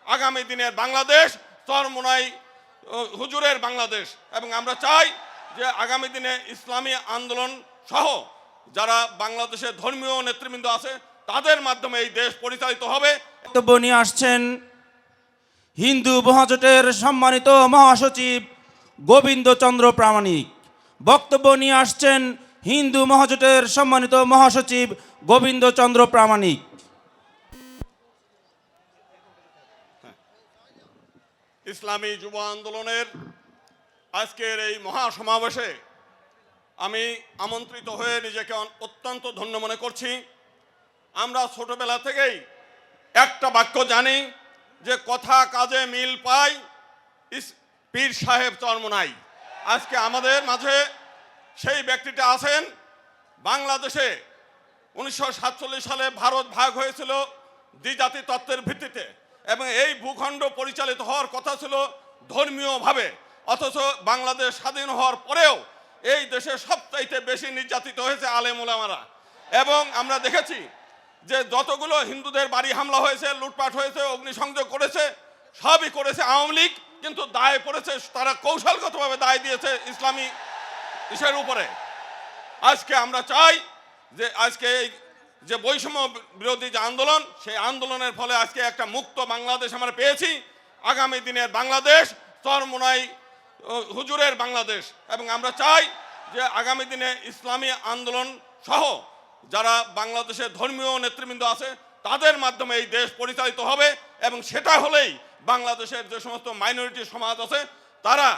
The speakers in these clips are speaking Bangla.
আগামী দিনের বাংলাদেশ চরমোনাই হুজুরের বাংলাদেশ। এবং আমরা চাই যে আগামী দিনে ইসলামী আন্দোলন সহ যারা বাংলাদেশের ধর্মীয় নেতৃবৃন্দ আছে তাদের মাধ্যমে এই দেশ পরিচালিত হবে। বক্তব্য নিয়ে আসছেন হিন্দু মহাজোটের সম্মানিত মহাসচিব গোবিন্দচন্দ্র প্রামাণিক। বক্তব্য নিয়ে আসছেন হিন্দু মহাজোটের সম্মানিত মহাসচিব গোবিন্দচন্দ্র প্রামাণিক। ইসলামী যুব আন্দোলনের আজকের এই মহাসমাবেশে আমি আমন্ত্রিত হয়ে নিজেকে অত্যন্ত ধন্য মনে করছি। আমরা ছোটবেলা থেকেই একটা বাক্য জানি যে কথা কাজে মিল পাই পীর সাহেব চরমোনাই। আজকে আমাদের মাঝে সেই ব্যক্তিটা আছেন। বাংলাদেশে 1947 সালে ভারত ভাগ হয়েছিল দ্বিজাতি তত্ত্বের ভিত্তিতে এবং এই ভূখণ্ড পরিচালিত হওয়ার কথা ছিল ধর্মীয়ভাবে, অথচ বাংলাদেশ স্বাধীন হওয়ার পরেও এই দেশে সবচাইতে বেশি নির্যাতিত হয়েছে আলেম ওলামারা। এবং আমরা দেখেছি যে যতগুলো হিন্দুদের বাড়ি হামলা হয়েছে, লুটপাট হয়েছে, অগ্নিসংযোগ করেছে, সবই করেছে আওয়ামী লীগ, কিন্তু দায় পড়েছে, তারা কৌশলগতভাবে দায় দিয়েছে ইসলামী ইসের উপরে। আজকে আমরা চাই যে আজকে এই যে বৈষম্য বিরোধী যে আন্দোলন, সেই আন্দোলনের ফলে আজকে একটা মুক্ত বাংলাদেশ আমরা পেয়েছি। আগামী দিনের বাংলাদেশ চরমোনাই হুজুরের বাংলাদেশ। এবং আমরা চাই যে আগামী দিনে ইসলামী আন্দোলন সহ যারা বাংলাদেশের ধর্মীয় নেতৃবৃন্দ আছে তাদের মাধ্যমে এই দেশ পরিচালিত হবে। এবং সেটা হলেই বাংলাদেশের যে সমস্ত মাইনরিটি সমাজ আছে তারা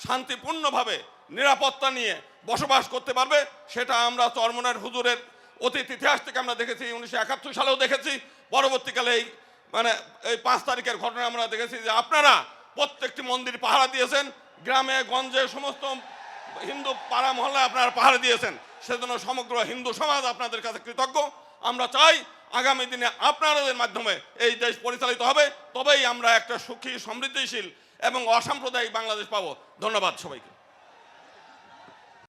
শান্তিপূর্ণভাবে নিরাপত্তা নিয়ে বসবাস করতে পারবে। সেটা আমরা চরমোনাই হুজুরের অতীত ইতিহাস থেকে আমরা দেখেছি, 1971 সালেও দেখেছি, পরবর্তীকালে এই 5 তারিখের ঘটনা আমরা দেখেছি যে আপনারা প্রত্যেকটি মন্দির পাহারা দিয়েছেন, গ্রামে গঞ্জে সমস্ত হিন্দু পাড়া মহল্লায় আপনারা পাহারা দিয়েছেন। সেজন্য সমগ্র হিন্দু সমাজ আপনাদের কাছে কৃতজ্ঞ। আমরা চাই আগামী দিনে আপনাদের মাধ্যমে এই দেশ পরিচালিত হবে, তবেই আমরা একটা সুখী, সমৃদ্ধিশীল এবং অসাম্প্রদায়িক বাংলাদেশ পাবো। ধন্যবাদ সবাইকে।